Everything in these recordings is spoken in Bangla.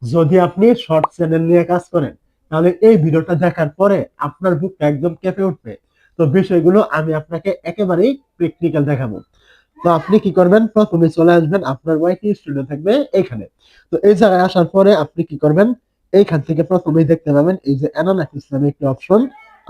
যদি আপনি শর্ট চ্যানেল নিয়ে কাজ করেন তাহলে এই ভিডিওটা দেখার পরে আপনার বুকটা একদম কেঁপে উঠবে। তো বিষয়গুলো আমি আপনাকে একেবারেই প্র্যাকটিক্যাল দেখাবো। তো আপনি কি করবেন, প্রথমে চলে আসবেন, আপনার ওয়াইটি স্টুডিও থাকবে এখানে। তো এই জায়গায় আসার পরে আপনি কি করবেন, এইখান থেকে প্রথমেই দেখতে পাবেন এই যে অ্যানালাইসিস নামে একটি অপশন।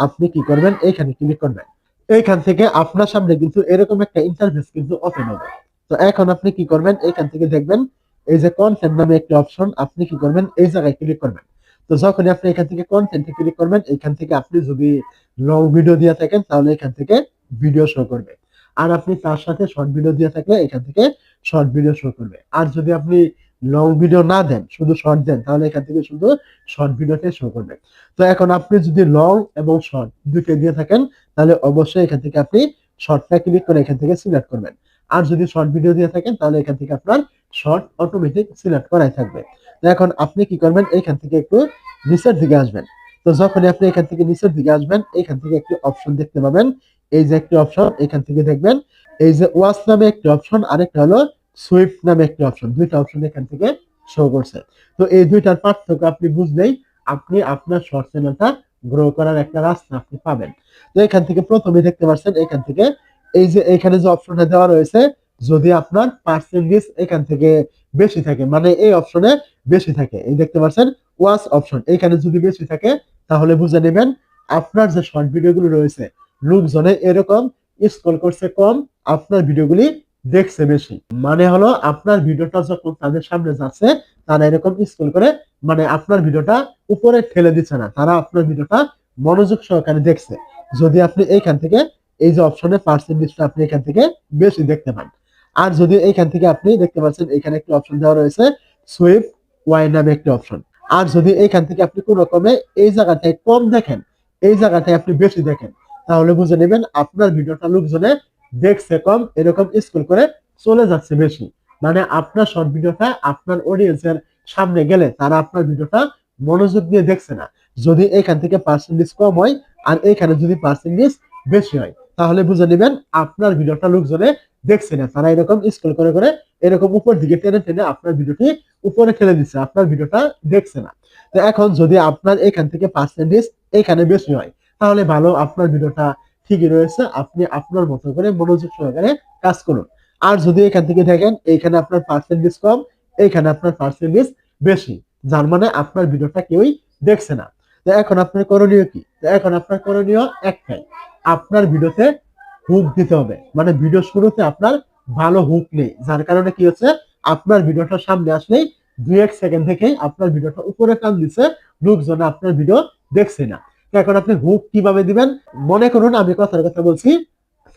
আপনি কি করবেন, এইখানে ক্লিক করবেন। এইখান থেকে আপনার সামনে কিন্তু এরকম একটা ইন্টারফেস কিন্তু ওপেন হবে। তো এখন আপনি কি করবেন, এইখান থেকে দেখবেন এই যে কন্টেন্ট নামে একটি অপশন। আপনি কি করবেন, এই জায়গায় ক্লিক করবেন। তো যখনই আপনি এখান থেকে কন্টেন্টে ক্লিক করবেন, এখান থেকে আপনি যদি লং ভিডিও দিয়ে থাকেন তাহলে এখান থেকে ভিডিও শো করবে। আর আপনি তার সাথে শর্ট ভিডিও দিয়ে থাকলে এখান থেকে শর্ট ভিডিও শো করবে। আর যদি আপনি লং ভিডিও না দেন, শুধু শর্ট দেন, তাহলে এখান থেকে শুধু শর্ট ভিডিওতে শো করবে। তো এখন আপনি যদি লং এবং শর্ট দুটো দিয়ে থাকেন তাহলে অবশ্যই এখান থেকে আপনি শর্টটা ক্লিক করে এখান থেকে সিলেক্ট করবেন। আর যদি শর্ট ভিডিও দিয়ে থাকেন তাহলে এখান থেকে আপনার শর্ট অটোমেটিক সিলেক্ট করাই থাকবে। তো এখন আপনি কি করবেন, এইখান থেকে একটু নিচের দিকে আসবেন। তো যখনই আপনি এখান থেকে নিচের দিকে আসবেন, এখান থেকে একটি অপশন দেখতে পাবেন। এই যে একটি অপশন, এখান থেকে দেখবেন এই যে ওয়াচ নামে একটি অপশন, আরেকটা হলো সুইফট নামে একটি অপশন। দুইটা অপশন এখান থেকে শো করছে। তো এই দুইটার পার্থক্য আপনি বুঝলেই আপনি আপনার শর্ট চ্যানেলটা গ্রো করার একটা রাস্তা আপনি পাবেন। তো এখান থেকে প্রথমে দেখতে পাচ্ছেন, এখান থেকে এই যে এখানে যে অপশনটা দেওয়া রয়েছে, যদি আপনার পার্সেন্টেজ এখান থেকে বেশি থাকে, মানে এই অপশনে বেশি থাকে, এই দেখতে পাচ্ছেন ওয়াচ অপশন, এখানে যদি বেশি থাকে তাহলে বুঝে নেবেন আপনার যে শর্ট ভিডিওগুলো রয়েছে লোকজনে এরকম স্ক্রল করছে কম, আপনার ভিডিওগুলি দেখছে বেশি। মানে হলো আপনার ভিডিওটা যখন তাদের সামনে যাচ্ছে তারা এরকম স্ক্রল করে, মানে আপনার ভিডিওটা উপরে ঠেলে দিচ্ছে না, তারা আপনার ভিডিওটা মনোযোগ সহকারে দেখছে। যদি আপনি এইখান থেকে এই যে অপশনে পার্সেন্টেজটা আপনি এখান থেকে বেশি দেখতে পান। আর যদি এইখান থেকে আপনি দেখতে পাচ্ছেন এখানে একটি অপশন দেওয়া রয়েছে সুইপ ওয়াই নামে একটি অপশন। আর যদি এইখান থেকে আপনি কোন রকমে এই জায়গাটায় কম দেখেন, এই জায়গাটায় আপনি বেশি দেখেন, তাহলে বুঝে নেবেন আপনার ভিডিওটা লোকজনে দেখছে কম, এরকম স্ক্রল করে চলে যাচ্ছে বেশি। মানে আপনার শর্ট ভিডিওটা আপনার অডিয়েন্সের সামনে গেলে তারা আপনার ভিডিওটা মনোযোগ দিয়ে দেখছে না। যদি এখান থেকে পার্সেন্টেজ কম হয় আর এখানে যদি পার্সেন্টেজ বেশি হয় তাহলে বুঝে নেবেন আপনার ভিডিওটা লোকজনে দেখছে না, তারা এরকম স্ক্রল করে করে এরকম উপর দিকে টেনে টেনে আপনার ভিডিওটি উপরে ঠেলে দিচ্ছে, আপনার ভিডিওটা দেখছে না। তো এখন যদি আপনার এখান থেকে পার্সেন্টেজ এখানে বেশি হয় তাহলে ভালো, আপনার ভিডিওটা ঠিকই রয়েছে, আপনি আপনার মতো করে মনোযোগ সহকারে কাজ করুন। আর যদি এখান থেকে দেখেন এইখানে আপনার পার্সেন্টেজ কম, এইখানে আপনার পার্সেন্টেজ বেশি, যার মানে আপনার ভিডিওটা কেউই দেখছে না। তো এখন আপনার করণীয় কি? তো এখন আপনার করণীয় একটাই, আপনার ভিডিওতে হুক দিতে হবে। মানে ভিডিও শুরুতে আপনার ভালো হুক নেই, যার কারণে কি হচ্ছে, আপনার ভিডিওটা সামনে আসলেই 2-1 সেকেন্ড থেকেই আপনার ভিডিওটা উপরে টান দিচ্ছে, লোকজন আপনার ভিডিও দেখছে না। তো এখন আপনি হুক কিভাবে দিবেন? মনে করুন আমি কথার কথা বলছি,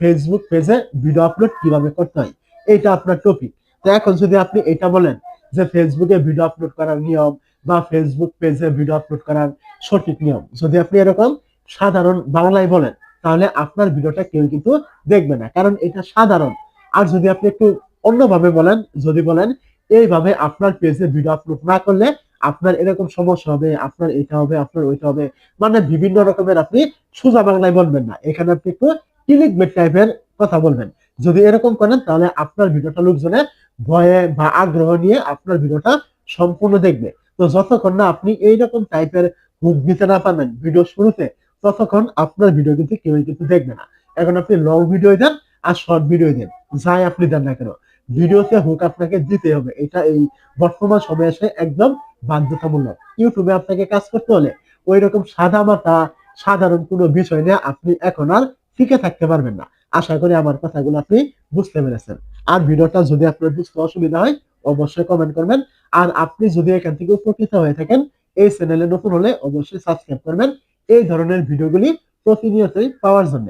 ফেসবুক পেজে ভিডিও আপলোড কিভাবে করতে হয়, এটা আপনার টপিক। তো এখন যদি আপনি এটা বলেন যে ফেসবুকে ভিডিও আপলোড করার নিয়ম বা ফেসবুক পেজে ভিডিও আপলোড করার সঠিক নিয়ম, যদি আপনি এরকম সাধারণ বাংলায় বলেন তাহলে আপনার ভিডিওটা কেউ কিন্তু দেখবে না, কারণ এটা সাধারণ। আর যদি আপনি একটু অন্যভাবে বলেন, যদি বলেন এইভাবে আপনার পেজে ভিডিও আপলোড না করলে আপনার এরকম সমস্যা হবে, আপনার এটা হবে, আপনার ওইটা হবে, মানে বিভিন্ন রকমের আপনি সোজা বাংলায় বলবেন না, এখানে আপনি একটু ক্লিকবেট টাইপের কথা বলবেন। যদি এরকম করেন তাহলে আপনার ভিডিওটা লোকজনে ভয়ে বা আগ্রহ নিয়ে আপনার ভিডিওটা সম্পূর্ণ দেখবে। তো যতক্ষণ না আপনি এইরকম টাইপের হুক দিতে না পারবেন ভিডিও শুরুতে, ততক্ষণ আপনার ভিডিও কিন্তু কেউই কিন্তু দেখবে না। এখন আপনি লং ভিডিও দেন আর শর্ট ভিডিও দেন, যাই আপনি দেন না কেন, ভিডিওতে হুক আপনাকে দিতে হবে। এটা এই বর্তমান সময়ে এসে একদম বাধ্যতামূলক। ইউটিউবে আপনাকে কাজ করতে হলে ওই রকম সাদা মাটা সাধারণ কোনো বিষয় নিয়ে আপনি এখন আর টিকে থাকতে পারবেন না। আশা করি আমার কথাগুলো আপনি বুঝতে পেরেছেন। আর ভিডিওটা যদি আপনার বুঝতে অসুবিধা হয় অবশ্যই কমেন্ট করবেন। আর আপনি যদি এখান থেকে উপকৃত হয়ে থাকেন, এই চ্যানেলে নতুন হলে অবশ্যই সাবস্ক্রাইব করবেন এই ধরনের ভিডিওগুলি প্রতিনিয়তই পাওয়ার জন্য।